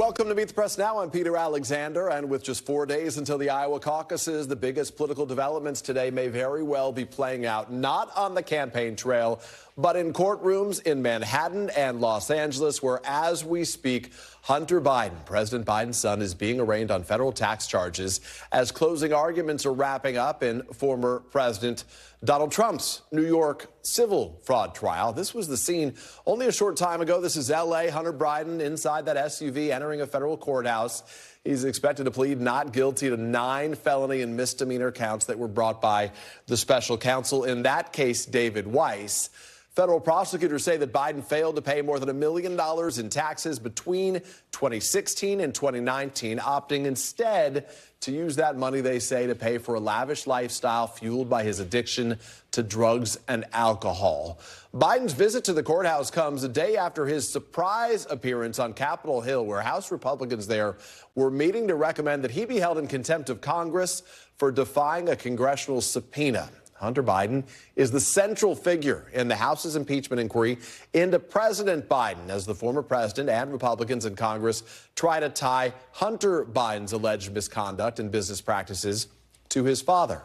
Welcome to Meet the Press Now. I'm Peter Alexander, and with just 4 days until the Iowa caucuses, the biggest political developments today may very well be playing out not on the campaign trail, but in courtrooms in Manhattan and Los Angeles, where, as we speak, Hunter Biden, President Biden's son, is being arraigned on federal tax charges as closing arguments are wrapping up in former President Donald Trump's New York civil fraud trial. This was the scene only a short time ago. This is L.A. Hunter Biden inside that SUV entering a federal courthouse. He's expected to plead not guilty to 9 felony and misdemeanor counts that were brought by the special counsel, in that case, David Weiss. Federal prosecutors say that Biden failed to pay more than $1 million in taxes between 2016 and 2019, opting instead to use that money, they say, to pay for a lavish lifestyle fueled by his addiction to drugs and alcohol. Biden's visit to the courthouse comes a day after his surprise appearance on Capitol Hill, where House Republicans there were meeting to recommend that he be held in contempt of Congress for defying a congressional subpoena. Hunter Biden is the central figure in the House's impeachment inquiry into President Biden, as the former president and Republicans in Congress try to tie Hunter Biden's alleged misconduct and business practices to his father.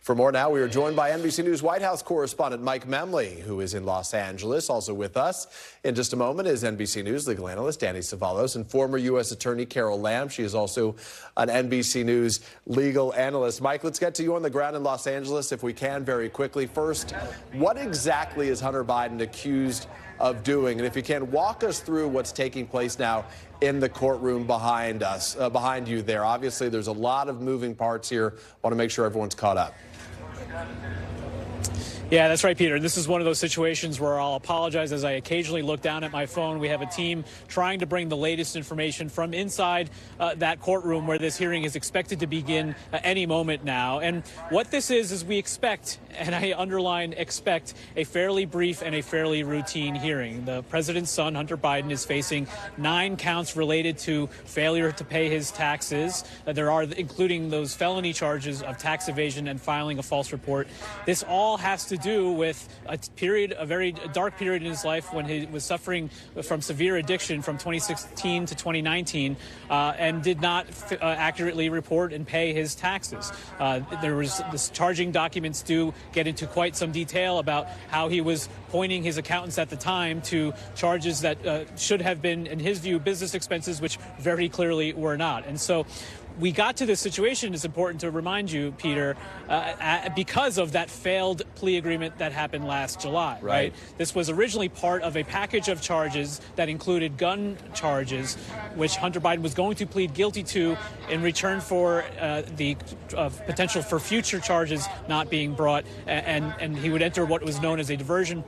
For more now, we are joined by NBC News White House correspondent Mike Memley, who is in Los Angeles. Also with us in just a moment is NBC News legal analyst Danny Savalos and former U.S. Attorney Carol Lamb. She is also an NBC News legal analyst. Mike, let's get to you on the ground in Los Angeles, if we can, very quickly. First, what exactly is Hunter Biden accused of doing? And if you can, walk us through what's taking place now in the courtroom behind us, behind you there. Obviously, there's a lot of moving parts here. Want to make sure everyone's caught up. Yeah, that's right, Peter. This is one of those situations where I'll apologize as I occasionally look down at my phone. We have a team trying to bring the latest information from inside that courtroom where this hearing is expected to begin any moment now. And what this is we expect, and I underline expect, a fairly brief and a fairly routine hearing. The president's son, Hunter Biden, is facing 9 counts related to failure to pay his taxes. There are, including those felony charges of tax evasion and filing a false report. This all has to do with a very dark period in his life when he was suffering from severe addiction from 2016 to 2019 and did not accurately report and pay his taxes. There was this charging documents do get into quite some detail about how he was pointing his accountants at the time to charges that should have been, in his view, business expenses, which very clearly were not. And so we got to this situation, it's important to remind you, Peter, because of that failed plea agreement that happened last July, right? This was originally part of a package of charges that included gun charges, which Hunter Biden was going to plead guilty to in return for the potential for future charges not being brought, and he would enter what was known as a diversion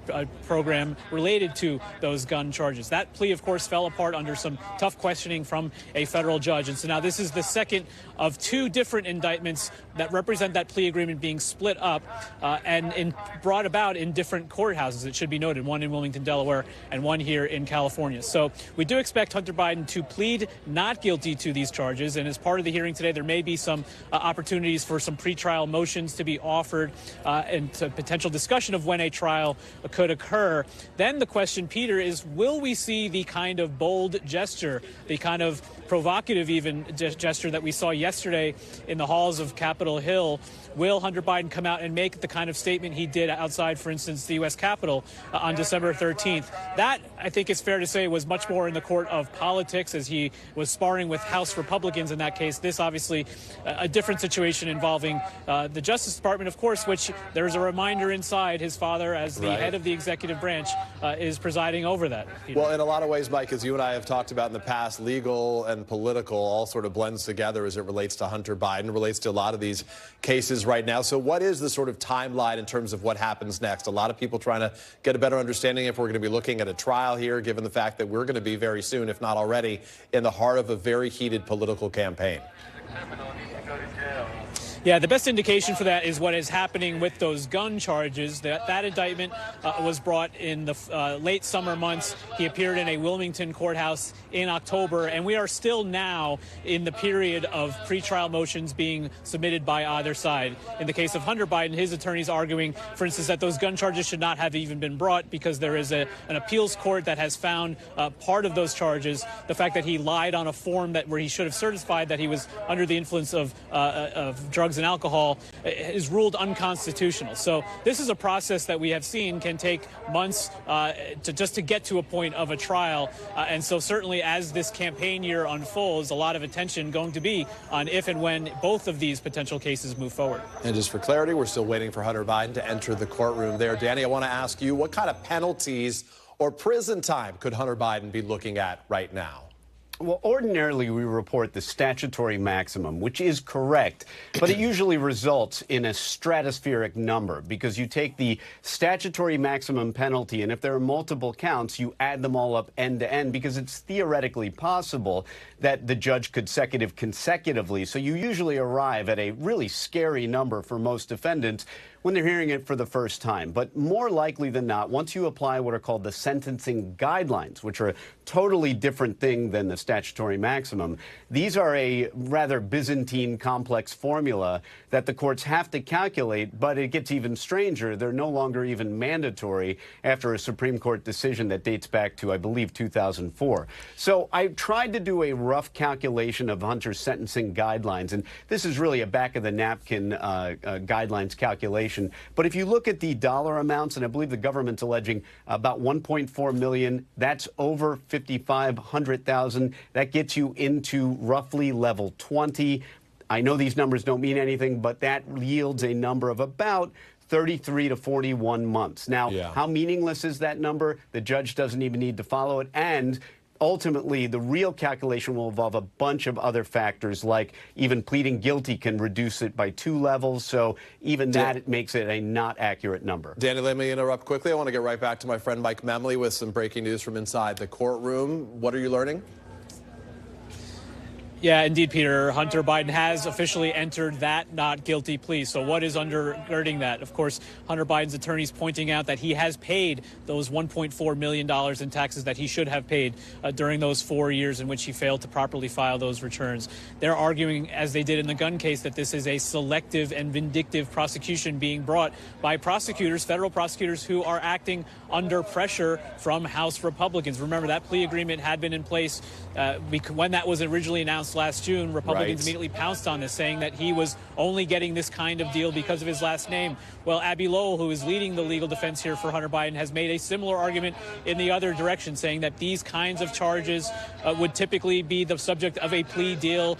program related to those gun charges. That plea, of course, fell apart under some tough questioning from a federal judge, and so now this is the second of 2 different indictments that represent that plea agreement being split up and brought about in different courthouses. It should be noted, one in Wilmington, Delaware, and one here in California. So we do expect Hunter Biden to plead not guilty to these charges, and as part of the hearing today, there may be some opportunities for some pretrial motions to be offered and potential discussion of when a trial could occur. Then the question, Peter, is will we see the kind of bold gesture, the kind of provocative even gesture that we saw yesterday in the halls of Capitol Hill? Will Hunter Biden come out and make the kind of statement he did outside, for instance, the U.S. Capitol on December 13th? That, I think it's fair to say, was much more in the court of politics as he was sparring with House Republicans in that case. This, obviously, a different situation involving the Justice Department, of course, which there's a reminder inside his father, as the head of the executive branch, is presiding over that. Peter. Well, in a lot of ways, Mike, as you and I have talked about in the past, legal and political all sort of blends together as it relates to Hunter Biden, relates to a lot of these cases right now. So what is the sort of timeline in terms of what happens next? A lot of people trying to get a better understanding if we're going to be looking at a trial here, given the fact that we're going to be very soon, if not already, in the heart of a very heated political campaign. Yeah, the best indication for that is what is happening with those gun charges. That indictment was brought in the late summer months. He appeared in a Wilmington courthouse in October, and we are still now in the period of pretrial motions being submitted by either side. In the case of Hunter Biden, his attorneys arguing, for instance, that those gun charges should not have even been brought because there is an appeals court that has found part of those charges, the fact that he lied on a form where he should have certified that he was under the influence of drugs and alcohol, is ruled unconstitutional. So this is a process that we have seen can take months just to get to a point of a trial. And so certainly as this campaign year unfolds, a lot of attention going to be on if and when both of these potential cases move forward. And just for clarity, we're still waiting for Hunter Biden to enter the courtroom there. Danny, I want to ask you, what kind of penalties or prison time could Hunter Biden be looking at right now? Well, ordinarily we report the statutory maximum, which is correct, but it usually results in a stratospheric number because you take the statutory maximum penalty, and if there are multiple counts, you add them all up end to end because it's theoretically possible that the judge could consecutively. So you usually arrive at a really scary number for most defendants when they're hearing it for the first time. But more likely than not, once you apply what are called the sentencing guidelines, which are a totally different thing than the statutory maximum, these are a rather Byzantine complex formula that the courts have to calculate, but it gets even stranger. They're no longer even mandatory after a Supreme Court decision that dates back to, I believe, 2004. So I tried to do a rough calculation of Hunter's sentencing guidelines, and this is really a back-of-the-napkin guidelines calculation. But if you look at the dollar amounts, and I believe the government's alleging about $1.4 million, that's over $500,000. That gets you into roughly level 20. I know these numbers don't mean anything, but that yields a number of about 33 to 41 months. Now, How meaningless is that number? The judge doesn't even need to follow it. And ultimately, the real calculation will involve a bunch of other factors, like even pleading guilty can reduce it by 2 levels. So even that it makes it a not accurate number. Danny, let me interrupt quickly. I want to get right back to my friend Mike Memley with some breaking news from inside the courtroom. What are you learning? Yeah, indeed, Peter. Hunter Biden has officially entered that not guilty plea. So what is undergirding that? Of course, Hunter Biden's attorneys pointing out that he has paid those $1.4 million in taxes that he should have paid during those 4 years in which he failed to properly file those returns. They're arguing, as they did in the gun case, that this is a selective and vindictive prosecution being brought by prosecutors, federal prosecutors, who are acting under pressure from House Republicans. Remember, that plea agreement had been in place when that was originally announced last June. Republicans immediately pounced on this, saying that he was only getting this kind of deal because of his last name. Well, Abby Lowell, who is leading the legal defense here for Hunter Biden, has made a similar argument in the other direction, saying that these kinds of charges would typically be the subject of a plea deal.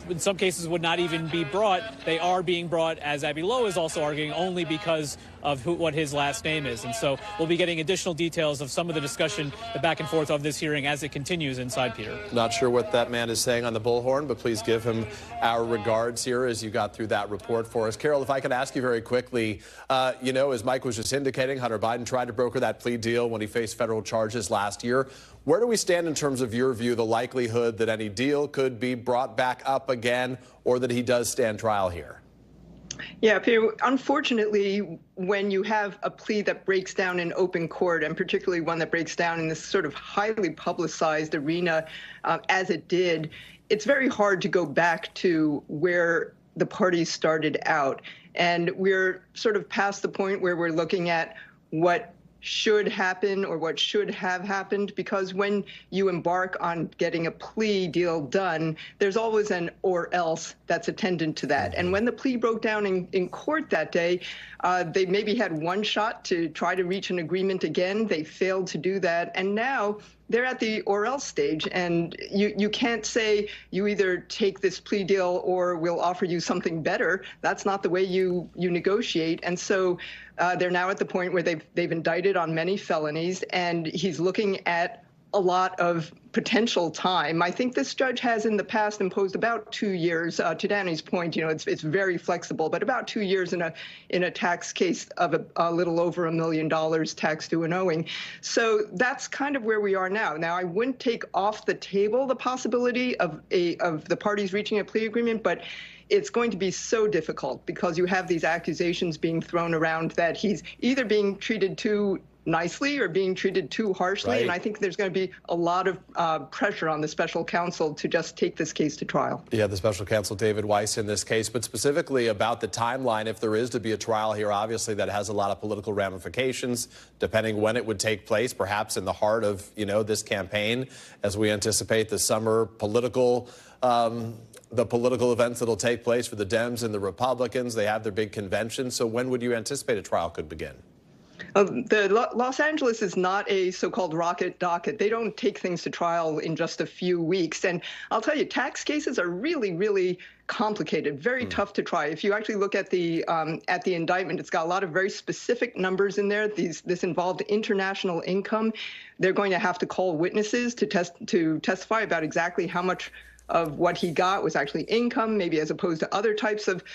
In some cases would not even be brought. They are being brought, as Abby Lowe is also arguing, only because of what his last name is. And so we'll be getting additional details of some of the discussion, the back and forth of this hearing as it continues inside, Peter. Not sure what that man is saying on the bullhorn, but please give him our regards here as you got through that report for us. Carol, if I could ask you very quickly, as Mike was just indicating, Hunter Biden tried to broker that plea deal when he faced federal charges last year. Where do we stand in terms of your view, the likelihood that any deal could be brought back up again or that he does stand trial here? Yeah, Peter, unfortunately, when you have a plea that breaks down in open court, and particularly one that breaks down in this sort of highly publicized arena as it did, it's very hard to go back to where the parties started out. And we're sort of past the point where we're looking at what should happen or what should have happened, because when you embark on getting a plea deal done, there's always an or else that's attendant to that. And when the plea broke down in court that day, they maybe had one shot to try to reach an agreement again. They failed to do that. And now they're at the or else stage, and you can't say you either take this plea deal or we'll offer you something better. That's not the way you negotiate. And so they're now at the point where they've indicted on many felonies, and he's looking at a lot of potential time. I think this judge has in the past imposed about 2 years. To Danny's point, it's very flexible, but about 2 years in a tax case of a little over $1 million tax due and owing. So that's kind of where we are now. Now, I wouldn't take off the table the possibility of the parties reaching a plea agreement, but it's going to be so difficult because you have these accusations being thrown around that he's either being treated too nicely or being treated too harshly. Right. And I think there's going to be a lot of pressure on the special counsel to just take this case to trial. Yeah, the special counsel David Weiss in this case, but specifically about the timeline, if there is to be a trial here, obviously that has a lot of political ramifications, depending when it would take place, perhaps in the heart of, this campaign, as we anticipate the summer political the political events that will take place for the Dems and the Republicans. They have their big convention. So when would you anticipate a trial could begin? Los Angeles is not a so-called rocket docket. They don't take things to trial in just a few weeks. And I'll tell you, tax cases are really, really complicated, very tough to try. If you actually look at the indictment, it's got a lot of very specific numbers in there. This involved international income. They're going to have to call witnesses to testify about exactly how much of what he got was actually income, maybe as opposed to other types of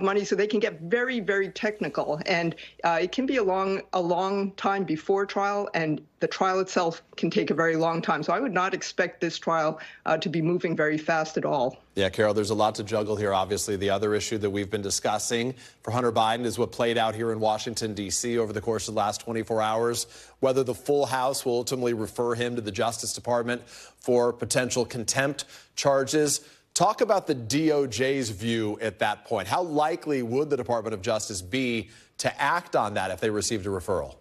money. So they can get very, very technical. And it can be a long time before trial, and the trial itself can take a very long time. So I would not expect this trial to be moving very fast at all. Yeah, Carol, there's a lot to juggle here. Obviously, the other issue that we've been discussing for Hunter Biden is what played out here in Washington, D.C. over the course of the last 24 hours, whether the full House will ultimately refer him to the Justice Department for potential contempt charges. Talk about the DOJ's view at that point. How likely would the Department of Justice be to act on that if they received a referral?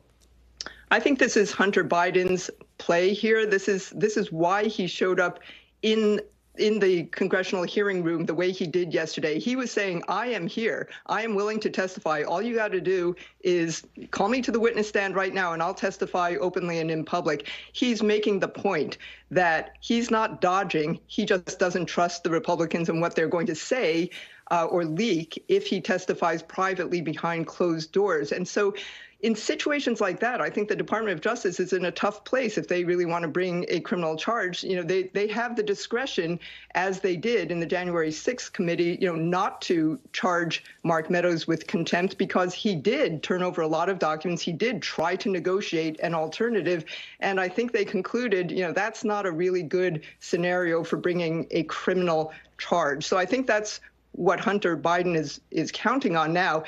I think this is Hunter Biden's play here. This is why he showed up in the congressional hearing room the way he did yesterday. He was saying, I am here. I am willing to testify. All you got to do is call me to the witness stand right now, and I'll testify openly and in public. He's making the point that he's not dodging. He just doesn't trust the Republicans and what they're going to say or leak if he testifies privately behind closed doors. And so in situations like that, I think the Department of Justice is in a tough place if they really want to bring a criminal charge. They have the discretion, as they did in the January 6th committee, not to charge Mark Meadows with contempt because he did turn over a lot of documents. He did try to negotiate an alternative. And I think they concluded, that's not a really good scenario for bringing a criminal charge. So I think that's what Hunter Biden is counting on now,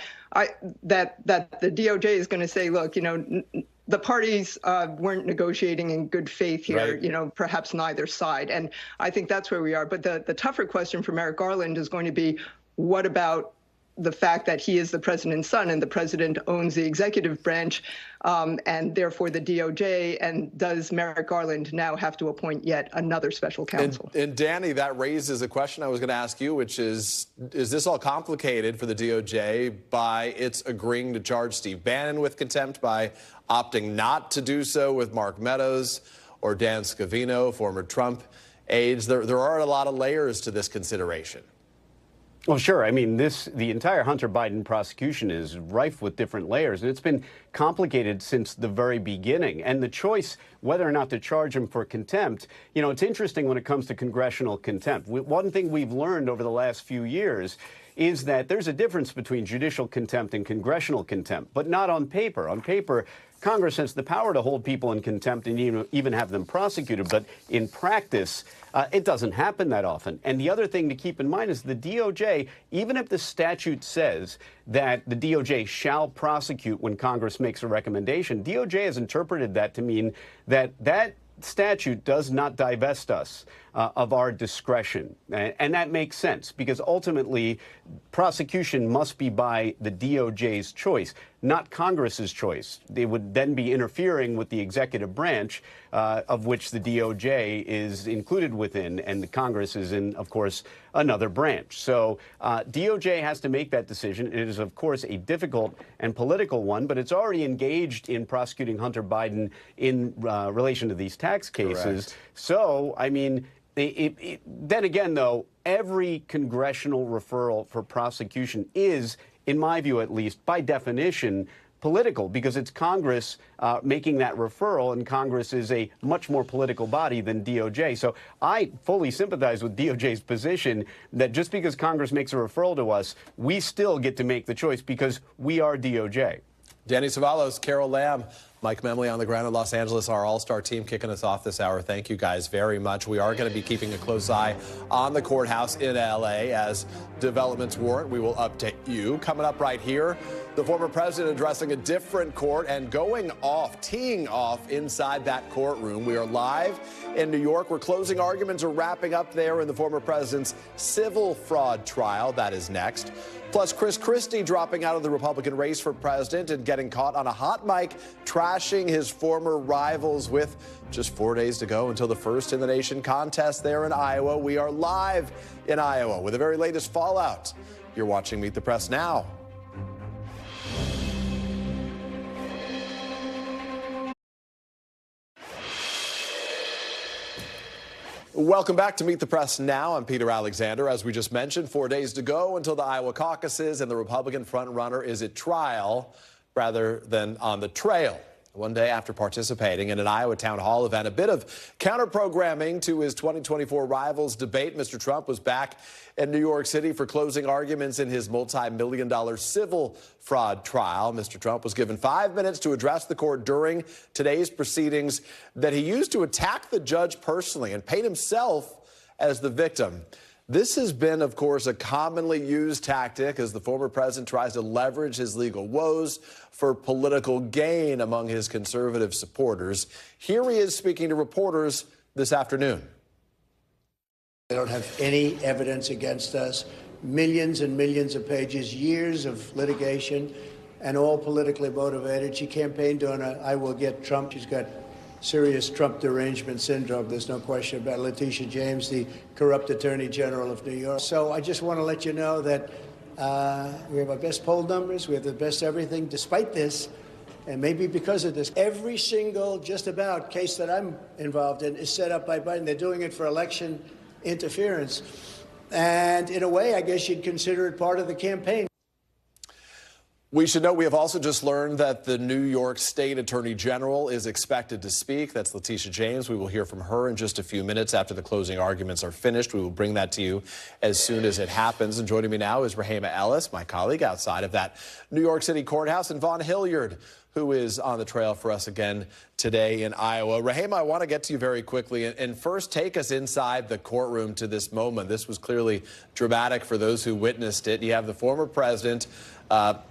that the DOJ is going to say, look, the parties weren't negotiating in good faith here, right. Perhaps neither side. And I think that's where we are. But the tougher question for Merrick Garland is going to be, what about the fact that he is the president's son and the president owns the executive branch and therefore the DOJ, and does Merrick Garland now have to appoint yet another special counsel? And Danny, that raises a question I was going to ask you, which is this all complicated for the DOJ by its agreeing to charge Steve Bannon with contempt by opting not to do so with Mark Meadows or Dan Scavino, former Trump aides? There are a lot of layers to this consideration. Well, sure. I mean, the entire Hunter Biden prosecution is rife with different layers, and it's been complicated since the very beginning. And the choice whether or not to charge him for contempt, it's interesting when it comes to congressional contempt. One thing we've learned over the last few years is that there's a difference between judicial contempt and congressional contempt, but not on paper. On paper, Congress has the power to hold people in contempt and even have them prosecuted. But in practice, it doesn't happen that often. And the other thing to keep in mind is the DOJ, even if the statute says that the DOJ shall prosecute when Congress makes a recommendation, DOJ has interpreted that to mean that that statute does not divest us of our discretion. And that makes sense because ultimately prosecution must be by the DOJ's choice, not Congress's choice. They would then be interfering with the executive branch, of which the DOJ is included within, and the Congress is in, of course, another branch. So DOJ has to make that decision. It is, of course, a difficult and political one, but it's already engaged in prosecuting Hunter Biden in relation to these tax cases. Correct. So, I mean, then again, though, every congressional referral for prosecution is, in my view at least, by definition, political because it's Congress making that referral, and Congress is a much more political body than DOJ. So I fully sympathize with DOJ's position that just because Congress makes a referral to us, we still get to make the choice because we are DOJ. Danny Savalos, Carol Lamb, Mike Memley on the ground in Los Angeles, our all-star team kicking us off this hour. Thank you guys very much. We are going to be keeping a close eye on the courthouse in L.A. as developments warrant. We will update you. Coming up right here, the former president addressing a different court and teeing off inside that courtroom. We are live in New York, where closing arguments are wrapping up there in the former president's civil fraud trial. That is next. Plus, Chris Christie dropping out of the Republican race for president and getting caught on a hot mic trashing his former rivals with just 4 days to go until the first in the nation contest there in Iowa. We are live in Iowa with the very latest fallout. You're watching Meet the Press now. Welcome back to Meet the Press Now. I'm Peter Alexander. As we just mentioned, 4 days to go until the Iowa caucuses, and the Republican frontrunner is at trial rather than on the trail. One day after participating in an Iowa town hall event, a bit of counter-programming to his 2024 rivals debate, Mr. Trump was back in New York City for closing arguments in his multi-million-dollar civil fraud trial. Mr. Trump was given 5 minutes to address the court during today's proceedings that he used to attack the judge personally and paint himself as the victim. This has been, of course, a commonly used tactic as the former president tries to leverage his legal woes for political gain among his conservative supporters. Here he is speaking to reporters this afternoon. They don't have any evidence against us. Millions and millions of pages, years of litigation, and all politically motivated. She campaigned on I will get Trump. She's got serious Trump derangement syndrome. There's no question about it. Letitia James, the corrupt attorney general of New York. So I just want to let you know that we have our best poll numbers. We have the best everything. Despite this, and maybe because of this, every single just about case that I'm involved in is set up by Biden. They're doing it for election interference. And in a way, I guess you'd consider it part of the campaign. We should note we have also just learned that the New York State Attorney General is expected to speak. That's Letitia James. We will hear from her in just a few minutes after the closing arguments are finished. We will bring that to you as soon as it happens. And joining me now is Rahema Ellis, my colleague outside of that New York City courthouse, and Vaughn Hilliard, who is on the trail for us again today in Iowa. Rahema, I want to get to you very quickly and first take us inside the courtroom to this moment. This was clearly dramatic for those who witnessed it. You have the former president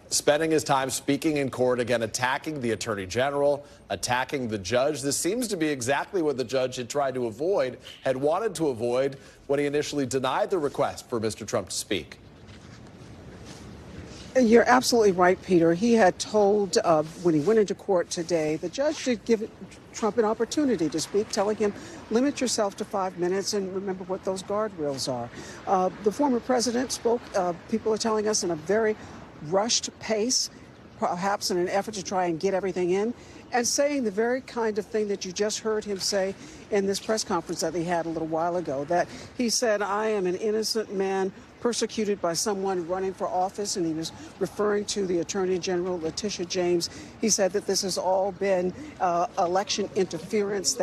spending his time speaking in court, again, attacking the attorney general, attacking the judge. This seems to be exactly what the judge had tried to avoid, had wanted to avoid when he initially denied the request for Mr. Trump to speak. You're absolutely right, Peter. He had told when he went into court today, the judge should give Trump an opportunity to speak, telling him, limit yourself to 5 minutes and remember what those guardrails are. The former president spoke, people are telling us, in a very rushed pace, perhaps in an effort to try and get everything in, and saying the very kind of thing that you just heard him say in this press conference that he had a little while ago, that he said, I am an innocent man persecuted by someone running for office, and he was referring to the Attorney General, Letitia James. He said that this has all been election interference,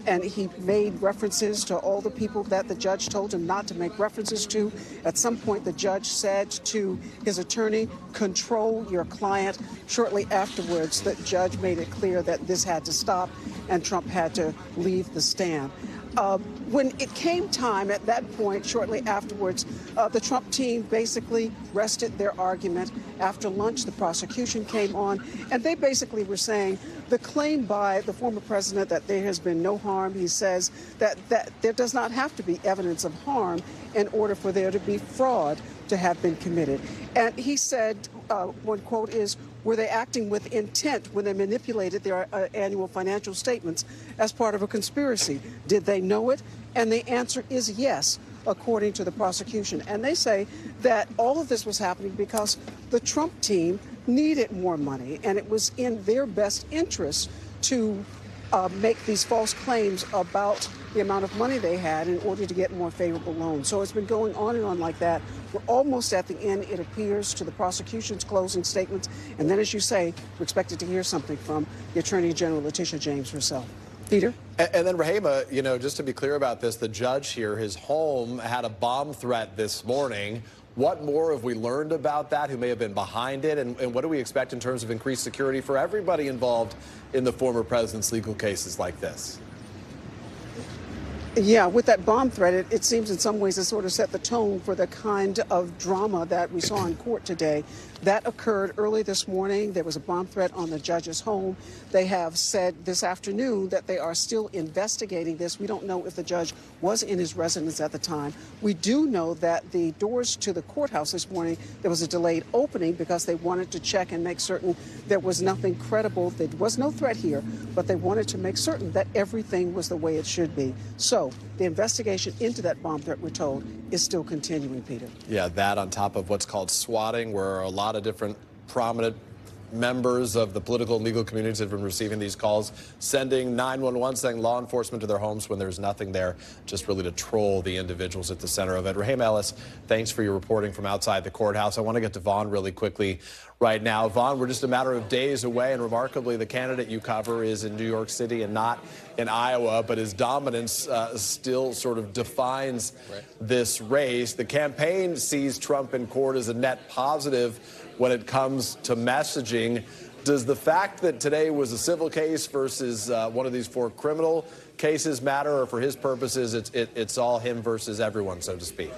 and he made references to all the people that the judge told him not to make references to. At some point, the judge said to his attorney, control your client. Shortly afterwards, the judge made it clear that this had to stop, and Trump had to leave the stand. When it came time at that point, shortly afterwards, the Trump team basically rested their argument. After lunch, the prosecution came on, and they basically were saying the claim by the former president that there has been no harm. He says that there does not have to be evidence of harm in order for there to be fraud to have been committed. And he said, one quote is, were they acting with intent when they manipulated their annual financial statements as part of a conspiracy? Did they know it? And the answer is yes, according to the prosecution. And they say that all of this was happening because the Trump team needed more money, and it was in their best interest to make these false claims about the amount of money they had in order to get more favorable loans. So it's been going on and on like that We're almost at the end, it appears, to the prosecution's closing statements. And then, as you say, we're expected to hear something from the Attorney General, Letitia James herself. Peter? And then, Rahima, you know, just to be clear about this, the judge here, his home had a bomb threat this morning. What more have we learned about that? Who may have been behind it? And what do we expect in terms of increased security for everybody involved in the former president's legal cases like this? Yeah, with that bomb threat, it seems in some ways it sort of set the tone for the kind of drama that we saw in court today. That occurred early this morning. There was a bomb threat on the judge's home. They have said this afternoon that they are still investigating this. We don't know if the judge was in his residence at the time. We do know that the doors to the courthouse this morning, there was a delayed opening because they wanted to check and make certain there was nothing credible. There was no threat here, but they wanted to make certain that everything was the way it should be. So the investigation into that bomb threat, we're told, is still continuing, Peter. Yeah, that on top of what's called swatting, where a lot of different prominent members of the political and legal communities have been receiving these calls, sending 911, saying law enforcement to their homes when there's nothing there, just really to troll the individuals at the center of it. Rahima Ellis, thanks for your reporting from outside the courthouse. I want to get to Vaughn really quickly right now. Vaughn, we're just a matter of days away, and remarkably, the candidate you cover is in New York City and not in Iowa, but his dominance still sort of defines this race. The campaign sees Trump in court as a net positive when it comes to messaging. Does the fact that today was a civil case versus one of these 4 criminal cases matter, or for his purposes, it's all him versus everyone, so to speak?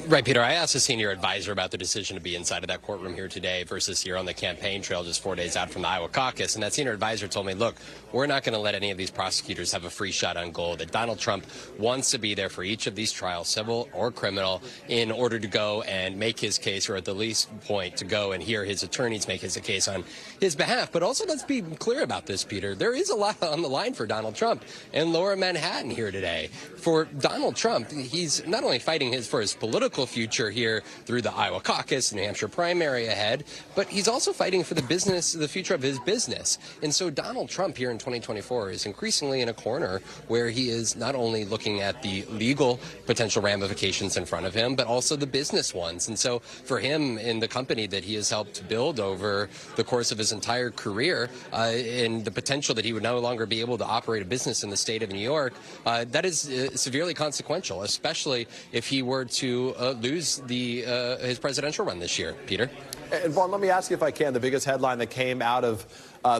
Right, Peter. I asked a senior advisor about the decision to be inside of that courtroom here today versus here on the campaign trail just 4 days out from the Iowa caucus. And that senior advisor told me, look, we're not going to let any of these prosecutors have a free shot on goal, that Donald Trump wants to be there for each of these trials, civil or criminal, in order to go and make his case, or at the least point to go and hear his attorneys make his case on his behalf. But also, let's be clear about this, Peter. There is a lot on the line for Donald Trump in Lower Manhattan here today. For Donald Trump, he's not only fighting for his political future here through the Iowa caucus, New Hampshire primary ahead, but he's also fighting for the future of his business. And so Donald Trump here in 2024 is increasingly in a corner where he is not only looking at the legal potential ramifications in front of him, but also the business ones. And so for him, in the company that he has helped build over the course of his entire career, and the potential that he would no longer be able to operate a business in the state of New York, that is severely consequential, especially if he were to lose his presidential run this year. Peter? And Vaughn, let me ask you if I can, the biggest headline that came out of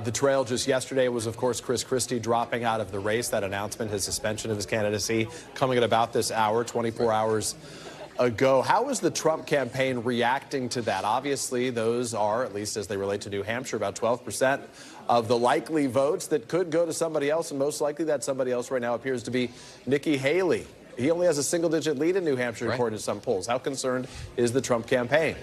the trail just yesterday was, of course, Chris Christie dropping out of the race. That announcement, his suspension of his candidacy, coming at about this hour, 24 hours ago. How is the Trump campaign reacting to that? Obviously, those are, at least as they relate to New Hampshire, about 12% of the likely votes that could go to somebody else, and most likely that somebody else right now appears to be Nikki Haley. He only has a single-digit lead in New Hampshire, according to some polls. How concerned is the Trump campaign?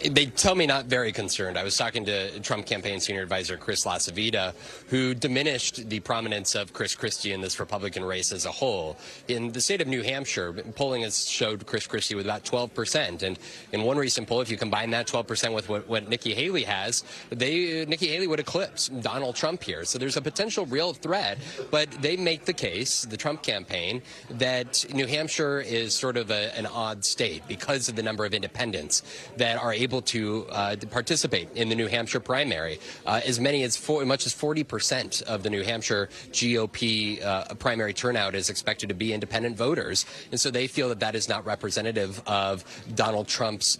They tell me not very concerned. I was talking to Trump campaign senior advisor Chris Lasavita, who diminished the prominence of Chris Christie in this Republican race as a whole. In the state of New Hampshire, polling has showed Chris Christie with about 12%. And in one recent poll, if you combine that 12% with what Nikki Haley has, Nikki Haley would eclipse Donald Trump here. So there's a potential real threat. But they make the case, the Trump campaign, that New Hampshire is sort of an odd state because of the number of independents that are able to participate in the New Hampshire primary. As much as 40% of the New Hampshire GOP primary turnout is expected to be independent voters. And so they feel that that is not representative of Donald Trump's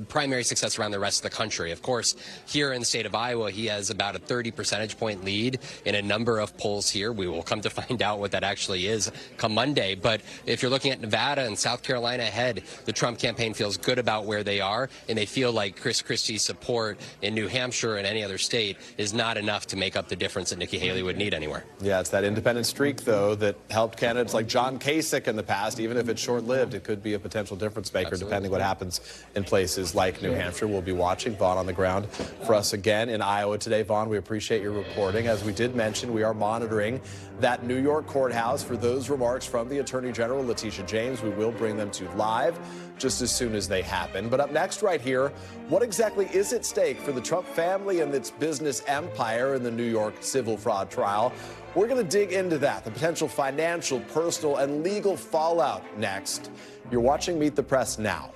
primary success around the rest of the country. Of course, here in the state of Iowa, he has about a 30 percentage point lead in a number of polls here. We will come to find out what that actually is come Monday. But if you're looking at Nevada and South Carolina ahead, the Trump campaign feels good about where they are, and they feel like Chris Christie's support in New Hampshire and any other state is not enough to make up the difference that Nikki Haley would need anywhere. Yeah, it's that independent streak, though, that helped candidates like John Kasich in the past. Even if it's short-lived, it could be a potential difference maker. Absolutely. Depending what happens in places like New Hampshire. We'll be watching. Vaughn on the ground for us again in Iowa today. Vaughn, we appreciate your reporting. As we did mention, we are monitoring that New York courthouse for those remarks from the Attorney General, Letitia James. We will bring them to you live just as soon as they happen. But up next right here, here. What exactly is at stake for the Trump family and its business empire in the New York civil fraud trial? We're going to dig into that, the potential financial, personal, and legal fallout next. You're watching Meet the Press now.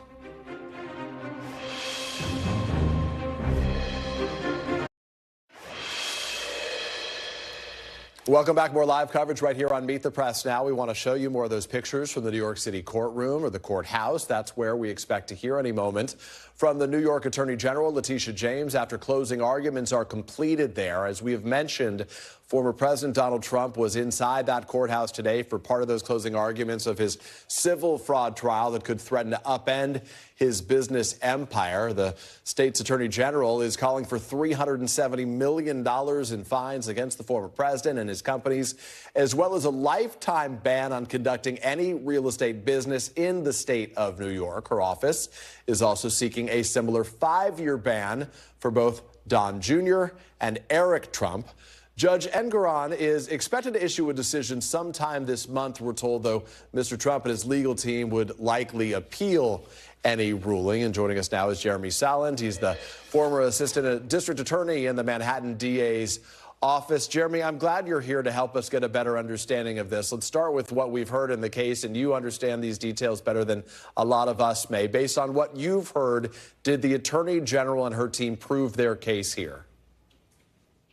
Welcome back. More live coverage right here on Meet the Press Now. We want to show you more of those pictures from the New York City courtroom or the courthouse. That's where we expect to hear any moment from the New York Attorney General, Letitia James, after closing arguments are completed there. As we have mentioned, former President Donald Trump was inside that courthouse today for part of those closing arguments of his civil fraud trial that could threaten to upend his business empire. The state's attorney general is calling for $370 million in fines against the former president and his companies, as well as a lifetime ban on conducting any real estate business in the state of New York. Her office is also seeking a similar 5-year ban for both Don Jr. and Eric Trump. Judge Engoron is expected to issue a decision sometime this month. We're told, though, Mr. Trump and his legal team would likely appeal any ruling. And joining us now is Jeremy Saland. He's the former assistant district attorney in the Manhattan DA's office. Jeremy, I'm glad you're here to help us get a better understanding of this. Let's start with what we've heard in the case, and you understand these details better than a lot of us may. Based on what you've heard, did the attorney general and her team prove their case here?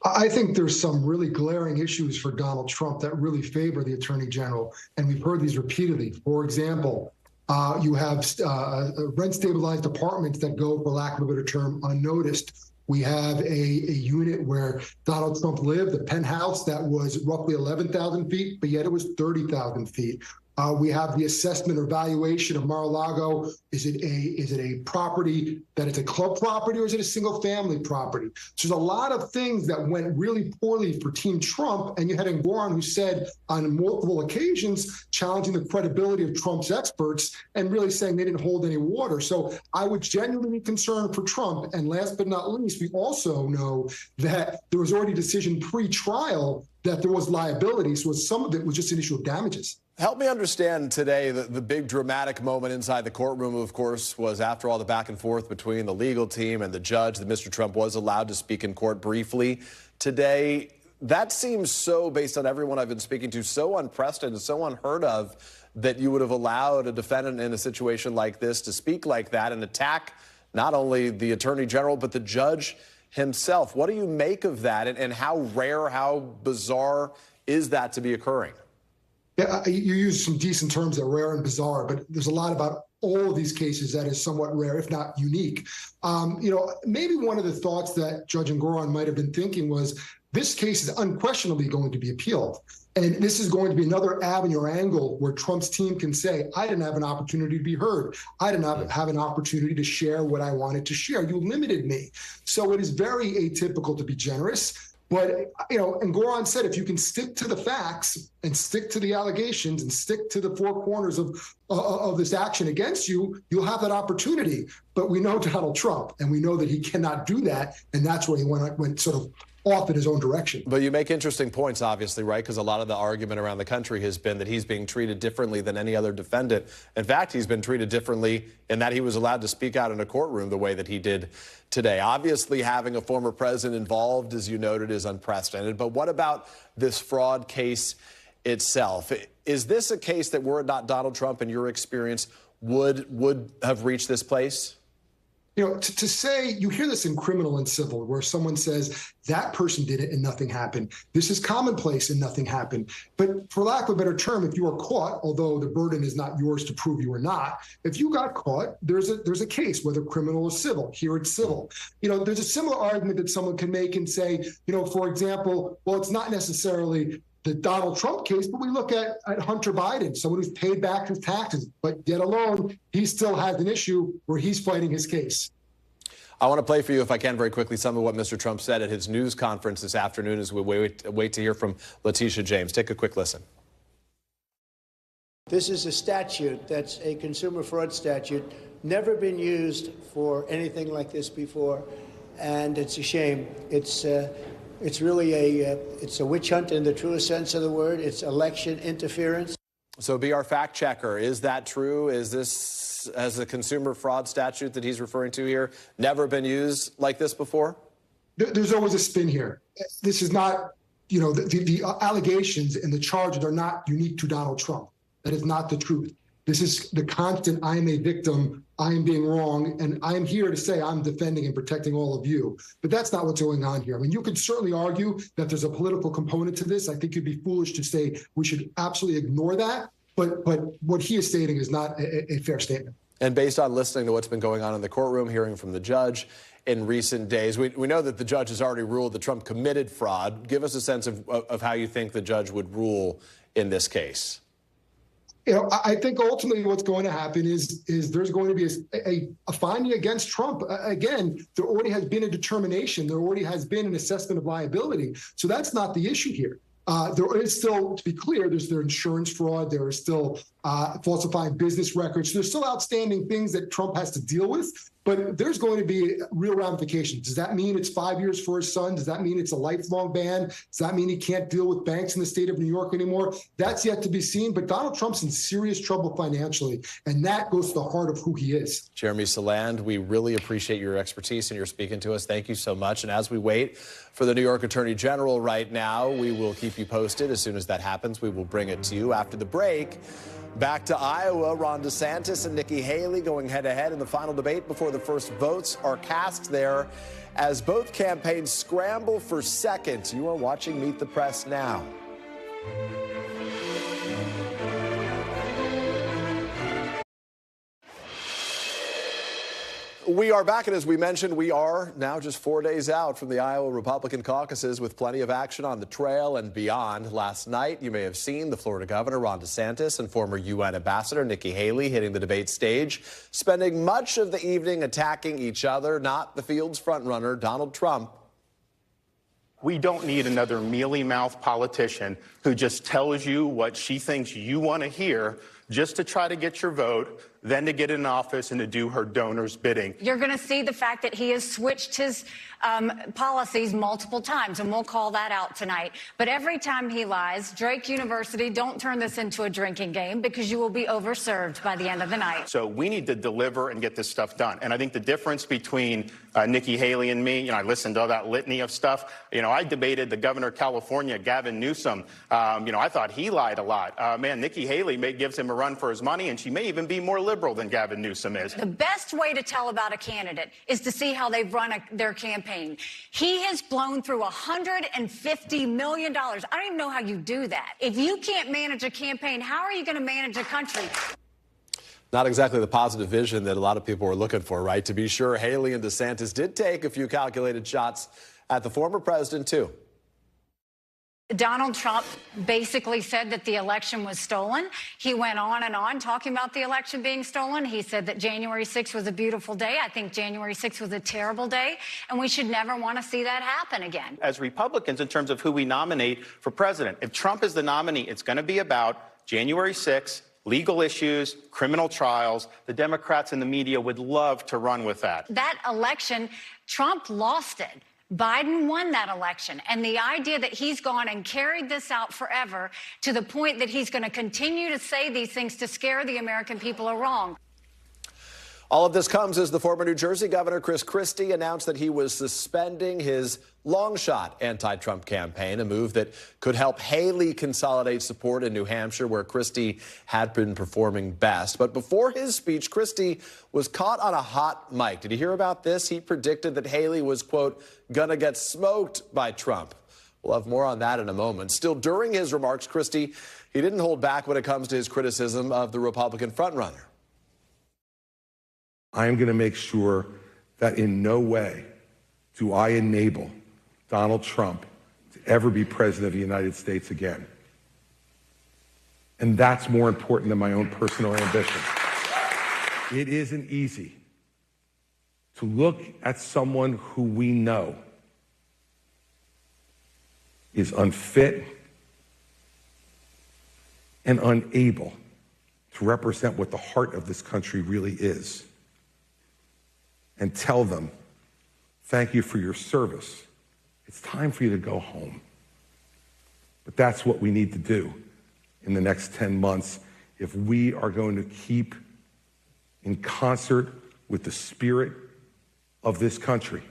I think there's some really glaring issues for Donald Trump that really favor the attorney general, and we've heard these repeatedly. For example, you have rent-stabilized apartments that go, for lack of a better term, unnoticed. We have a unit where Donald Trump lived, a penthouse that was roughly 11,000 feet, but yet it was 30,000 feet. We have the assessment or valuation of Mar-a-Lago. Is it a property that is a club property, or is it a single family property? So there's a lot of things that went really poorly for Team Trump. And you had Engoron, who said on multiple occasions, challenging the credibility of Trump's experts and really saying they didn't hold any water. So I would genuinely be concerned for Trump. And last but not least, we also know that there was already a decision pre-trial that there was liability. So some of it was just an issue of damages. Help me understand today the big dramatic moment inside the courtroom, of course, was after all the back and forth between the legal team and the judge that Mr. Trump was allowed to speak in court briefly today. That seems so, based on everyone I've been speaking to, so unprecedented, so unheard of, that you would have allowed a defendant in a situation like this to speak like that and attack not only the attorney general, but the judge himself. What do you make of that, and how rare, how bizarre is that to be occurring? Yeah, you use some decent terms that are rare and bizarre, but there's a lot about all of these cases that is somewhat rare, if not unique. Maybe one of the thoughts that Judge Engoron might have been thinking was this case is unquestionably going to be appealed. And this is going to be another avenue or angle where Trump's team can say, I didn't have an opportunity to be heard. I did not have an opportunity to share what I wanted to share. You limited me. So it is very atypical to be generous. But, Engoron said, if you can stick to the facts and stick to the allegations and stick to the four corners of this action against you, you'll have that opportunity. But we know Donald Trump, and we know that he cannot do that. And that's where he went sort of off in his own direction. But you make interesting points, obviously, right? Because a lot of the argument around the country has been that he's being treated differently than any other defendant. In fact, he's been treated differently in that he was allowed to speak out in a courtroom the way that he did today. Obviously, having a former president involved, as you noted, is unprecedented. But what about this fraud case itself? Is this a case that, were it not Donald Trump, in your experience, would have reached this place? To say, you hear this in criminal and civil, where someone says that person did it and nothing happened. This is commonplace and nothing happened. But for lack of a better term, if you are caught, although the burden is not yours to prove you are not, if you got caught, there's a case, whether criminal or civil. Here it's civil. There's a similar argument that someone can make and say, for example, well, it's not necessarily the Donald Trump case, but we look at Hunter Biden, someone who's paid back his taxes, but yet alone, he still has an issue where he's fighting his case. I want to play for you, if I can, very quickly, some of what Mr. Trump said at his news conference this afternoon as we wait to hear from Letitia James. Take a quick listen. This is a statute that's a consumer fraud statute, never been used for anything like this before, and it's a shame. It's really a witch hunt in the truest sense of the word. It's election interference. So be our fact checker. Is that true? Is this, has the consumer fraud statute that he's referring to here never been used like this before? There's always a spin here. This is not, the allegations and the charges are not unique to Donald Trump. That is not the truth. This is the constant, I am a victim, I am being wrong, and I am here to say I'm defending and protecting all of you. But that's not what's going on here. I mean, you could certainly argue that there's a political component to this. I think you'd be foolish to say we should absolutely ignore that. But what he is stating is not a fair statement. And based on listening to what's been going on in the courtroom, hearing from the judge in recent days, we know that the judge has already ruled that Trump committed fraud. Give us a sense of how you think the judge would rule in this case. I think ultimately what's going to happen is there's going to be a finding against Trump. Again, there already has been a determination. There already has been an assessment of liability. So that's not the issue here. There is still, to be clear, there's insurance fraud. There is still falsifying business records. There's still outstanding things that Trump has to deal with. But there's going to be real ramifications. Does that mean it's 5 years for his son? Does that mean it's a lifelong ban? Does that mean he can't deal with banks in the state of New York anymore? That's yet to be seen. But Donald Trump's in serious trouble financially, and that goes to the heart of who he is. Jeremy Saland, we really appreciate your expertise and your speaking to us. Thank you so much. And as we wait for the New York Attorney General right now, we will keep you posted. As soon as that happens, we will bring it to you. After the break, back to Iowa, Ron DeSantis and Nikki Haley going head-to-head in the final debate before the first votes are cast there as both campaigns scramble for second. You are watching Meet the Press now. We are back, and as we mentioned, we are now just 4 days out from the Iowa Republican caucuses with plenty of action on the trail and beyond. Last night, you may have seen the Florida Governor Ron DeSantis and former UN Ambassador Nikki Haley hitting the debate stage, spending much of the evening attacking each other, not the field's frontrunner, Donald Trump. We don't need another mealy-mouthed politician who just tells you what she thinks you want to hear just to try to get your vote, then to get in office and to do her donors' bidding. You're going to see the fact that he has switched his policies multiple times, and we'll call that out tonight. But every time he lies, Drake University, don't turn this into a drinking game because you will be overserved by the end of the night. So we need to deliver and get this stuff done. And I think the difference between Nikki Haley and me, I listened to all that litany of stuff. I debated the governor of California, Gavin Newsom. I thought he lied a lot. Nikki Haley gives him a run for his money, and she may even be more liberal than Gavin Newsom is. The best way to tell about a candidate is to see how they've run their campaign. He has blown through $150 million. I don't even know how you do that. If you can't manage a campaign, how are you going to manage a country? Not exactly the positive vision that a lot of people were looking for, right? To be sure, Haley and DeSantis did take a few calculated shots at the former president, too. Donald Trump basically said that the election was stolen. He went on and on talking about the election being stolen. He said that January 6th was a beautiful day. I think January 6th was a terrible day, and we should never want to see that happen again. As Republicans, in terms of who we nominate for president, if Trump is the nominee, it's going to be about January 6th, legal issues, criminal trials. The Democrats and the media would love to run with that. That election, Trump lost it. Biden won that election, and the idea that he's gone and carried this out forever to the point that he's going to continue to say these things to scare the American people are wrong. All of this comes as the former New Jersey Governor Chris Christie announced that he was suspending his long-shot anti-Trump campaign, a move that could help Haley consolidate support in New Hampshire, where Christie had been performing best. But before his speech, Christie was caught on a hot mic. Did you hear about this? He predicted that Haley was, quote, gonna get smoked by Trump. We'll have more on that in a moment. Still, during his remarks, Christie, he didn't hold back when it comes to his criticism of the Republican frontrunner. I am going to make sure that in no way do I enable Donald Trump to ever be president of the United States again. And that's more important than my own personal ambition. It isn't easy to look at someone who we know is unfit and unable to represent what the heart of this country really is, and tell them, thank you for your service. It's time for you to go home. But that's what we need to do in the next 10 months if we are going to keep in concert with the spirit of this country.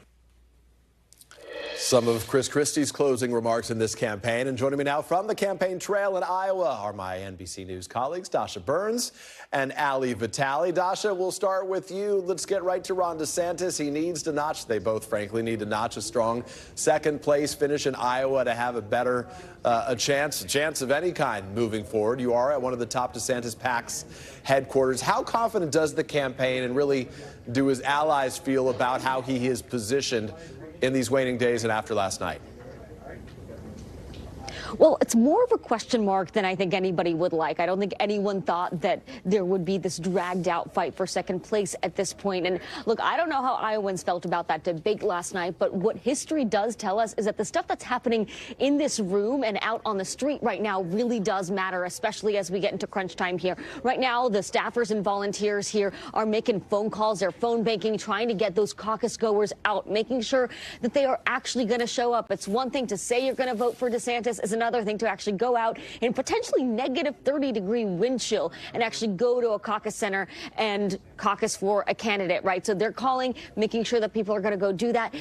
Some of Chris Christie's closing remarks in this campaign. And joining me now from the campaign trail in Iowa are my NBC News colleagues, Dasha Burns and Ali Vitale. Dasha, we'll start with you. Let's get right to Ron DeSantis. He needs to notch, they both frankly need to notch a strong second place finish in Iowa to have a better a chance of any kind moving forward. You are at one of the top DeSantis PAC's headquarters. How confident does the campaign and really do his allies feel about how he is positioned in these waning days and after last night? Well, it's more of a question mark than I think anybody would like. I don't think anyone thought that there would be this dragged out fight for second place at this point. And look, I don't know how Iowans felt about that debate last night, but what history does tell us is that the stuff that's happening in this room and out on the street right now really does matter, especially as we get into crunch time here. Right now, the staffers and volunteers here are making phone calls, they're phone banking, trying to get those caucus goers out, making sure that they are actually going to show up. It's one thing to say you're going to vote for DeSantis, it's another thing to actually go out in potentially negative 30-degree wind chill and actually go to a caucus center and caucus for a candidate, right? So they're calling, making sure that people are going to go do that.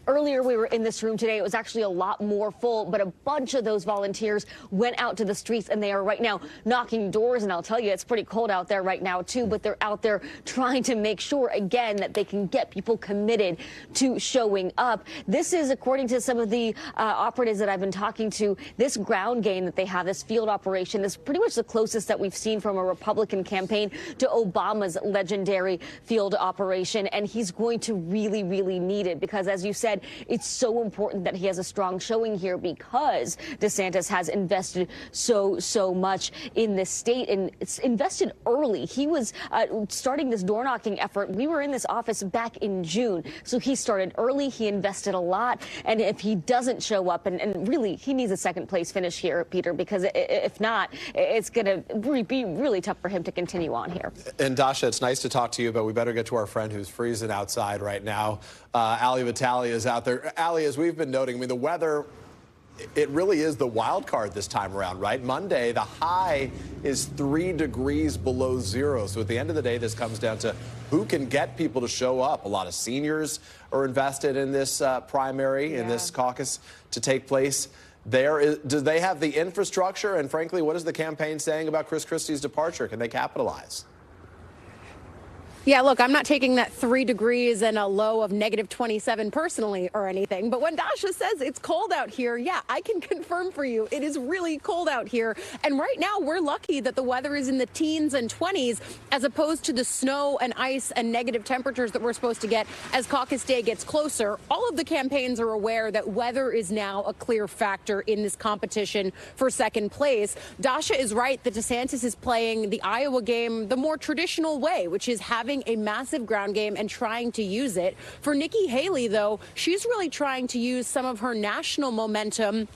Earlier, we were in this room today. It was actually a lot more full, but a bunch of those volunteers went out to the streets, and they are right now knocking doors. And I'll tell you, it's pretty cold out there right now, too, but they're out there trying to make sure, again, that they can get people committed to showing up. This is, according to some of the operatives that I've been talking to, this ground game that they have, this field operation, is pretty much the closest that we've seen from a Republican campaign to Obama's legendary field operation. And he's going to really, really need it because, as you said, it's so important that he has a strong showing here because DeSantis has invested so much in this state, and it's invested early. He was starting this door knocking effort. We were in this office back in June. So he started early. He invested a lot. And if he doesn't show up, and really, he needs a second place finish here, Peter, because if not, it's going to be really tough for him to continue on here. And Dasha, it's nice to talk to you, but we better get to our friend who's freezing outside right now. Ali Vitale is out there. Ali, as we've been noting, I mean, the weather, it really is the wild card this time around, right? Monday, the high is 3 degrees below zero. So at the end of the day, this comes down to who can get people to show up. A lot of seniors are invested in this primary, in this caucus to take place. Do they have the infrastructure? And frankly, what is the campaign saying about Chris Christie's departure? Can they capitalize? Yeah, look, I'm not taking that 3 degrees and a low of negative 27 personally or anything. But when Dasha says it's cold out here, yeah, I can confirm for you it is really cold out here. And right now we're lucky that the weather is in the teens and 20s as opposed to the snow and ice and negative temperatures that we're supposed to get as caucus day gets closer. All of the campaigns are aware that weather is now a clear factor in this competition for second place. Dasha is right that DeSantis is playing the Iowa game the more traditional way, which is having a massive ground game and trying to use it. For Nikki Haley, though, she's really trying to use some of her national momentum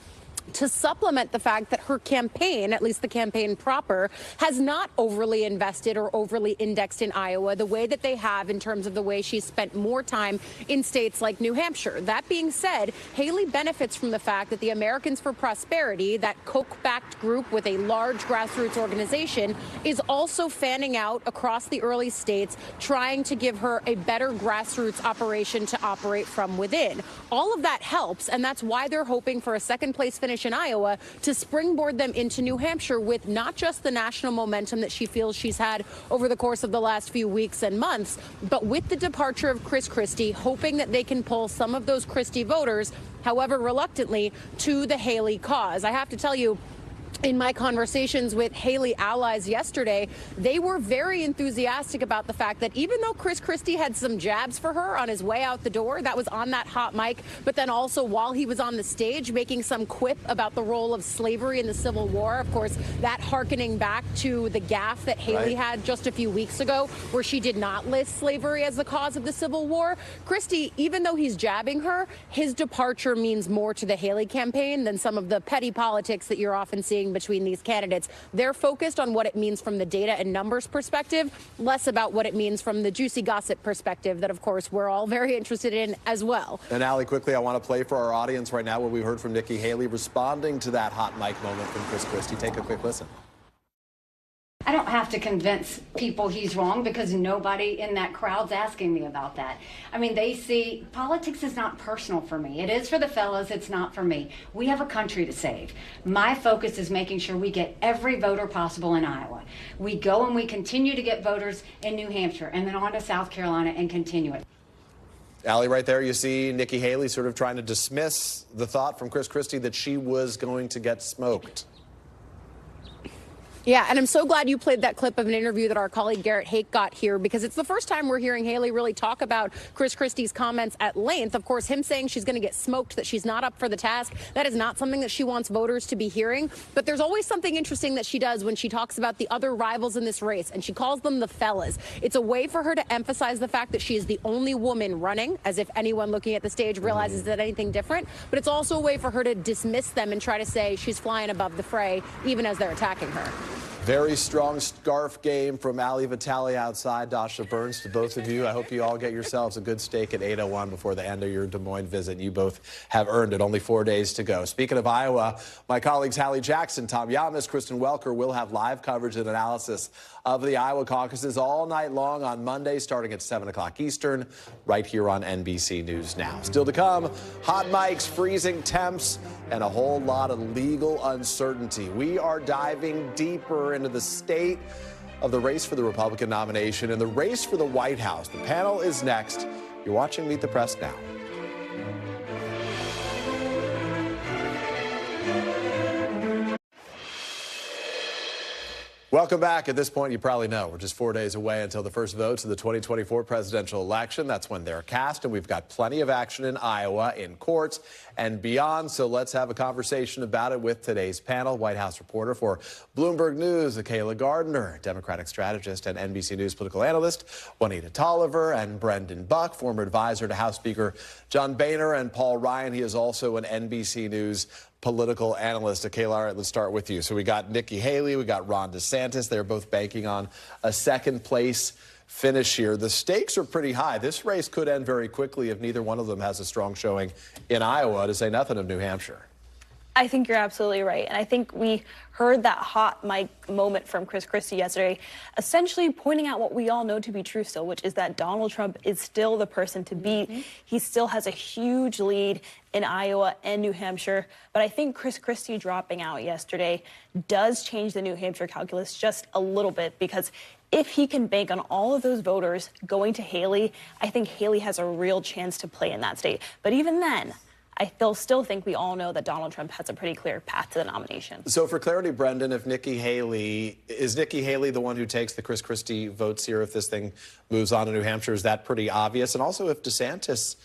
to supplement the fact that her campaign, at least the campaign proper, has not overly invested or overly indexed in Iowa the way that they have in terms of the way she's spent more time in states like New Hampshire. That being said, Haley benefits from the fact that the Americans for Prosperity, that Koch-backed group with a large grassroots organization, is also fanning out across the early states, trying to give her a better grassroots operation to operate from within. All of that helps, and that's why they're hoping for a second place finish in Iowa to springboard them into New Hampshire with not just the national momentum that she feels she's had over the course of the last few weeks and months, but with the departure of Chris Christie, hoping that they can pull some of those Christie voters, however reluctantly, to the Haley cause. I have to tell you, in my conversations with Haley allies yesterday, they were very enthusiastic about the fact that even though Chris Christie had some jabs for her on his way out the door, that was on that hot mic, but then also while he was on the stage making some quip about the role of slavery in the Civil War, of course, that hearkening back to the gaffe that Haley had just a few weeks ago, where she did not list slavery as the cause of the Civil War. Christie, even though he's jabbing her, his departure means more to the Haley campaign than some of the petty politics that you're often seeing between these candidates. They're focused on what it means from the data and numbers perspective, less about what it means from the juicy gossip perspective that, of course, we're all very interested in as well. And Ali, quickly, I want to play for our audience right now what we heard from Nikki Haley responding to that hot mic moment from Chris Christie. Take a quick listen. I don't have to convince people he's wrong because nobody in that crowd's asking me about that. I mean, they see politics is not personal for me. It is for the fellas. It's not for me. We have a country to save. My focus is making sure we get every voter possible in Iowa. We go and we continue to get voters in New Hampshire and then on to South Carolina and continue it. Allie, right there, you see Nikki Haley sort of trying to dismiss the thought from Chris Christie that she was going to get smoked. Yeah, and I'm so glad you played that clip of an interview that our colleague Garrett Hake got here, because it's the first time we're hearing Haley really talk about Chris Christie's comments at length. Of course, him saying she's going to get smoked, that she's not up for the task, that is not something that she wants voters to be hearing. But there's always something interesting that she does when she talks about the other rivals in this race, and she calls them the fellas. It's a way for her to emphasize the fact that she is the only woman running, as if anyone looking at the stage realizes that anything different. But it's also a way for her to dismiss them and try to say she's flying above the fray, even as they're attacking her. Very strong scarf game from Ali Vitale outside. Dasha Burns, to both of you, I hope you all get yourselves a good steak at 8:01 before the end of your Des Moines visit. You both have earned it. Only 4 days to go. Speaking of Iowa, my colleagues Hallie Jackson, Tom Yamas, Kristen Welker will have live coverage and analysis of the Iowa caucuses all night long on Monday, starting at 7 o'clock Eastern, right here on NBC News Now. Still to come, hot mics, freezing temps, and a whole lot of legal uncertainty. We are diving deeper into the state of the race for the Republican nomination and the race for the White House. The panel is next. You're watching Meet the Press now. Welcome back. At this point, you probably know we're just 4 days away until the first votes of the 2024 presidential election. That's when they're cast, and we've got plenty of action in Iowa, in courts, and beyond. So let's have a conversation about it with today's panel. White House reporter for Bloomberg News, Akayla Gardner, Democratic strategist and NBC News political analyst, Juanita Tolliver, and Brandan Buck, former advisor to House Speaker John Boehner, and Paul Ryan. He is also an NBC News political analyst. Akayla, all right, let's start with you. So we got Nikki Haley, we got Ron DeSantis. They're both banking on a second place finish here. The stakes are pretty high. This race could end very quickly if neither one of them has a strong showing in Iowa, to say nothing of New Hampshire. I think you're absolutely right. And I think we heard that hot mic moment from Chris Christie yesterday, essentially pointing out what we all know to be true still, which is that Donald Trump is still the person to beat. He still has a huge lead in Iowa and New Hampshire. But I think Chris Christie dropping out yesterday does change the New Hampshire calculus just a little bit, because if he can bank on all of those voters going to Haley, I think Haley has a real chance to play in that state. But even then, I still think we all know that Donald Trump has a pretty clear path to the nomination. So for clarity, Brandan, if Nikki Haley the one who takes the Chris Christie votes here if this thing moves on to New Hampshire? Is that pretty obvious? And also if DeSantis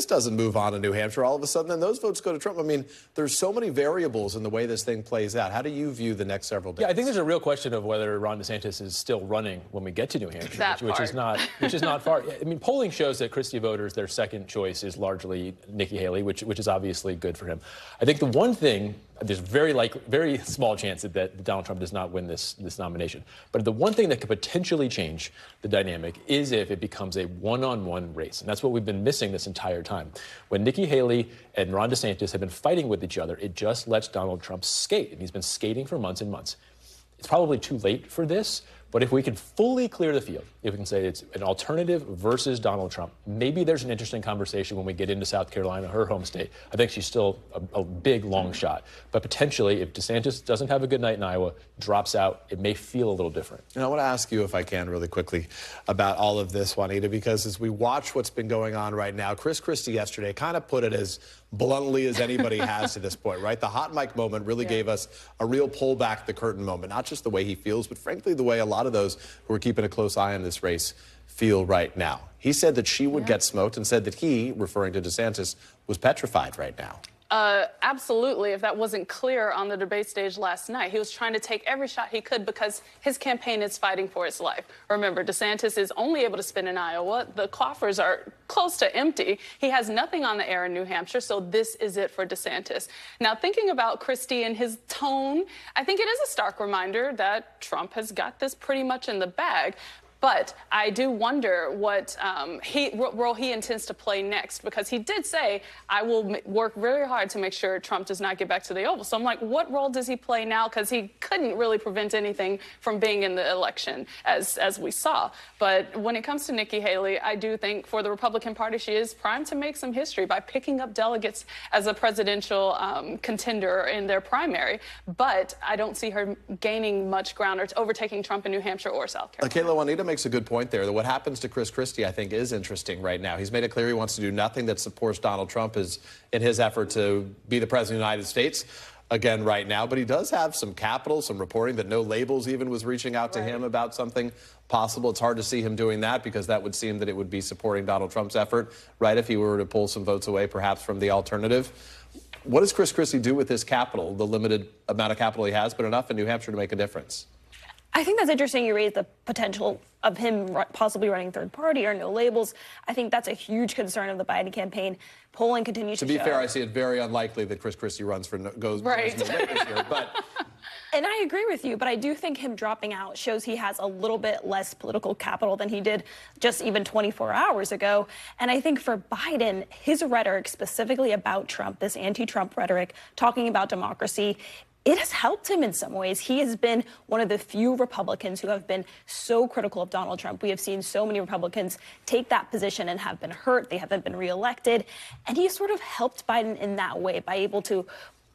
doesn't move on to New Hampshire, all of a sudden then those votes go to Trump. I mean, there's so many variables in the way this thing plays out. How do you view the next several days? Yeah, I think there's a real question of whether Ron DeSantis is still running when we get to New Hampshire, which is not far. I mean, polling shows that Christie voters, their second choice is largely Nikki Haley, which is obviously good for him. I think the one thing, there's very small chance that Donald Trump does not win this nomination. But the one thing that could potentially change the dynamic is if it becomes a one-on-one race. And that's what we've been missing this entire time. When Nikki Haley and Ron DeSantis have been fighting with each other, it just lets Donald Trump skate. And he's been skating for months and months. It's probably too late for this. But if we can fully clear the field, if we can say it's an alternative versus Donald Trump, maybe there's an interesting conversation when we get into South Carolina, her home state. I think she's still a big, long shot. But potentially, if DeSantis doesn't have a good night in Iowa, drops out, it may feel a little different. And I want to ask you, if I can, really quickly about all of this, Juanita, because as we watch what's been going on right now, Chris Christie yesterday kind of put it as bluntly as anybody has to this point, right? The hot mic moment really gave us a real pull back the curtain moment, not just the way he feels, but frankly, the way a lot of those who are keeping a close eye on this race feel right now. He said that she would get smoked and said that he, referring to DeSantis, was petrified right now. Absolutely, if that wasn't clear on the debate stage last night. He was trying to take every shot he could because his campaign is fighting for its life. Remember, DeSantis is only able to spin in Iowa. The coffers are close to empty. He has nothing on the air in New Hampshire, so this is it for DeSantis. Now, thinking about Christie and his tone, I think it is a stark reminder that Trump has got this pretty much in the bag. But I do wonder what role he intends to play next, because he did say, I will work very hard to make sure Trump does not get back to the Oval. So I'm like, what role does he play now? Because he couldn't really prevent anything from being in the election, as we saw. But when it comes to Nikki Haley, I do think for the Republican Party, she is primed to make some history by picking up delegates as a presidential contender in their primary. But I don't see her gaining much ground or overtaking Trump in New Hampshire or South Carolina. Akayla, Juanita makes a good point there that what happens to Chris Christie, I think, is interesting right now. He's made it clear he wants to do nothing that supports Donald Trump in his effort to be the president of the United States again right now. But he does have some capital, some reporting that No Labels even was reaching out to him about something possible. It's hard to see him doing that, because that would seem that it would be supporting Donald Trump's effort, right, if he were to pull some votes away perhaps from the alternative. What does Chris Christie do with his capital, the limited amount of capital he has, but enough in New Hampshire to make a difference? I think that's interesting. You raised the potential of him possibly running third party or No Labels. I think that's a huge concern of the Biden campaign. Polling continues to show. To be fair, I see it very unlikely that Chris Christie goes No Labels here, but... And I agree with you, but I do think him dropping out shows he has a little bit less political capital than he did just even 24 hours ago. And I think for Biden, his rhetoric specifically about Trump, this anti-Trump rhetoric, talking about democracy, it has helped him in some ways. He has been one of the few Republicans who have been so critical of Donald Trump. We have seen so many Republicans take that position and have been hurt. They haven't been reelected. And he sort of helped Biden in that way by able to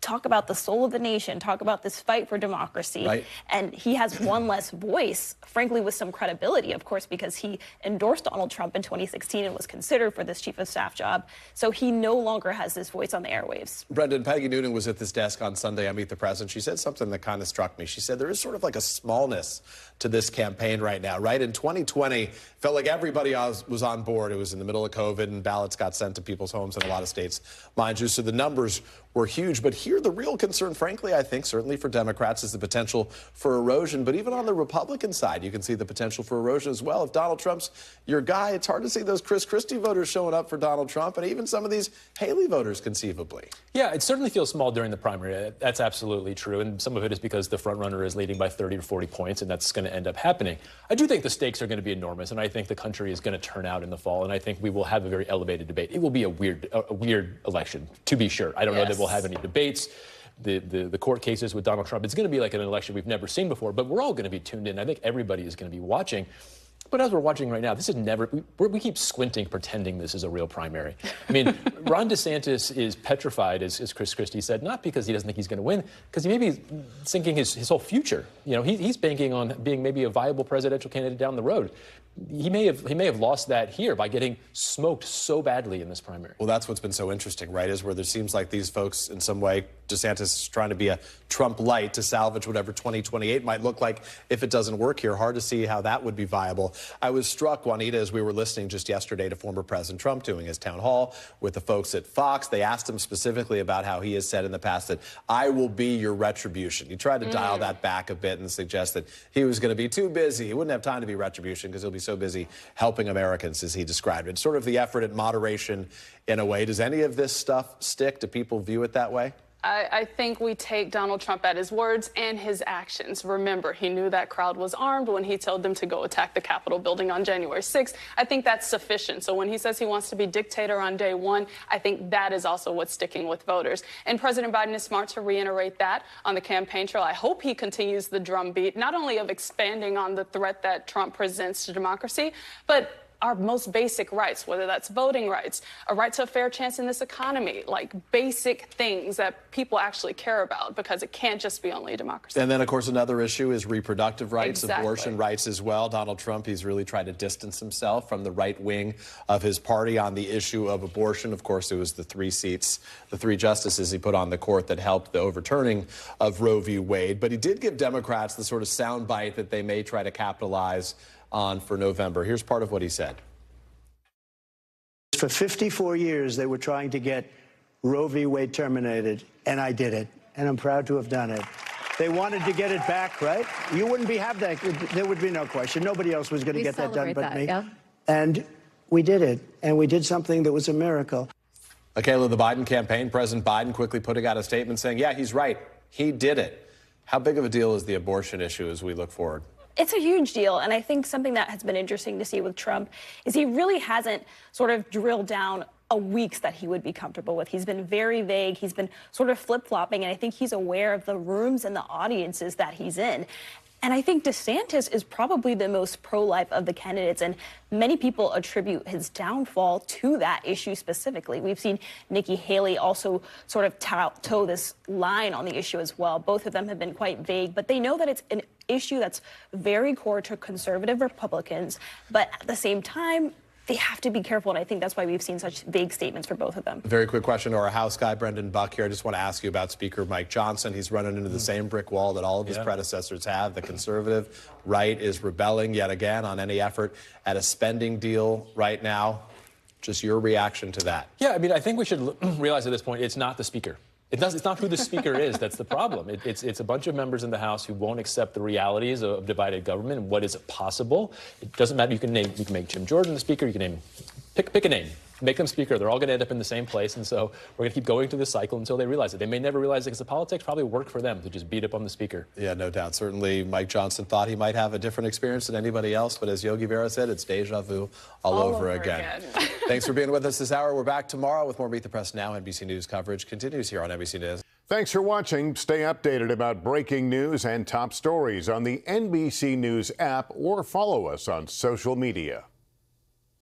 talk about the soul of the nation, talk about this fight for democracy. Right. And he has one less voice, frankly, with some credibility, of course, because he endorsed Donald Trump in 2016 and was considered for this chief of staff job. So he no longer has this voice on the airwaves. Brandan, Peggy Noonan was at this desk on Sunday on Meet the President. She said something that kind of struck me. She said there is sort of like a smallness to this campaign right now, right? In 2020, felt like everybody was on board. It was in the middle of COVID, and ballots got sent to people's homes in a lot of states, mind you. So the numbers were huge. But here, the real concern, frankly, I think, certainly for Democrats, is the potential for erosion. But even on the Republican side, you can see the potential for erosion as well. If Donald Trump's your guy, it's hard to see those Chris Christie voters showing up for Donald Trump, and even some of these Haley voters conceivably. Yeah, it certainly feels small during the primary. That's absolutely true. And some of it is because the front runner is leading by 30 or 40 points, and that's going to end up happening. I do think the stakes are going to be enormous, and I think the country is going to turn out in the fall, and I think we will have a very elevated debate. It will be a weird election, to be sure. I don't know that we'll have any debates. The court cases with Donald Trump, it's going to be like an election we've never seen before, but we're all going to be tuned in. I think everybody is going to be watching. But as we're watching right now, this is never, we keep squinting, pretending this is a real primary. I mean, Ron DeSantis is petrified, as Chris Christie said, not because he doesn't think he's going to win, because he may be sinking his whole future. You know, he's banking on being maybe a viable presidential candidate down the road. He may have lost that here by getting smoked so badly in this primary. Well, that's what's been so interesting, right, is where there seems like these folks, in some way, DeSantis is trying to be a Trump light to salvage whatever 2028 might look like if it doesn't work here. Hard to see how that would be viable. I was struck, Juanita, as we were listening just yesterday to former President Trump doing his town hall with the folks at Fox. They asked him specifically about how he has said in the past that I will be your retribution. He tried to dial that back a bit and suggest that he was going to be too busy. He wouldn't have time to be retribution because he'll be so busy helping Americans, as he described it. Sort of the effort at moderation in a way. Does any of this stuff stick? Do people view it that way? I think we take Donald Trump at his words and his actions. Remember, he knew that crowd was armed when he told them to go attack the Capitol building on January 6th. I think that's sufficient. So when he says he wants to be dictator on day one, I think that is also what's sticking with voters. And President Biden is smart to reiterate that on the campaign trail. I hope he continues the drumbeat, not only of expanding on the threat that Trump presents to democracy, but our most basic rights, whether that's voting rights, a right to a fair chance in this economy, like basic things that people actually care about, because it can't just be only a democracy. And then, of course, another issue is reproductive rights, Exactly. abortion rights as well. Donald Trump, he's really tried to distance himself from the right wing of his party on the issue of abortion. Of course, it was the 3 seats, the 3 justices he put on the court that helped the overturning of Roe v. Wade. But he did give Democrats the sort of soundbite that they may try to capitalize on for November. Here's part of what he said. For 54 years, they were trying to get Roe v. Wade terminated, and I did it, and I'm proud to have done it. They wanted to get it back, right? You wouldn't have that. There would be no question. Nobody else was going to get that done but me. Yeah. And we did it, and we did something that was a miracle. Akayla, the Biden campaign, President Biden quickly putting out a statement saying, yeah, he's right. He did it. How big of a deal is the abortion issue as we look forward? It's a huge deal. And I think something that has been interesting to see with Trump is he really hasn't sort of drilled down weeks that he would be comfortable with. He's been very vague. He's been sort of flip-flopping. And I think he's aware of the rooms and the audiences that he's in. And I think DeSantis is probably the most pro-life of the candidates, and many people attribute his downfall to that issue specifically. We've seen Nikki Haley also sort of toe this line on the issue as well. Both of them have been quite vague, but they know that it's an issue that's very core to conservative Republicans, but at the same time, they have to be careful, and I think that's why we've seen such vague statements for both of them. Very quick question to our House guy, Brandan Buck here. I just want to ask you about Speaker Mike Johnson. He's running into the same brick wall that all of his predecessors have. The conservative right is rebelling yet again on any effort at a spending deal right now. Just your reaction to that. Yeah, I mean, I think we should realize at this point it's not the Speaker. It's not who the Speaker is that's the problem. It's a bunch of members in the House who won't accept the realities of divided government and what is possible. It doesn't matter. You can make Jim Jordan the Speaker. You can pick a name. Make them Speaker. They're all going to end up in the same place. And so we're going to keep going through this cycle until they realize it. They may never realize it because the politics probably work for them to just beat up on the Speaker. Yeah, no doubt. Certainly Mike Johnson thought he might have a different experience than anybody else. But as Yogi Berra said, it's deja vu all over again. Thanks for being with us this hour. We're back tomorrow with more Meet the Press Now. NBC News coverage continues here on NBC News. Thanks for watching. Stay updated about breaking news and top stories on the NBC News app or follow us on social media.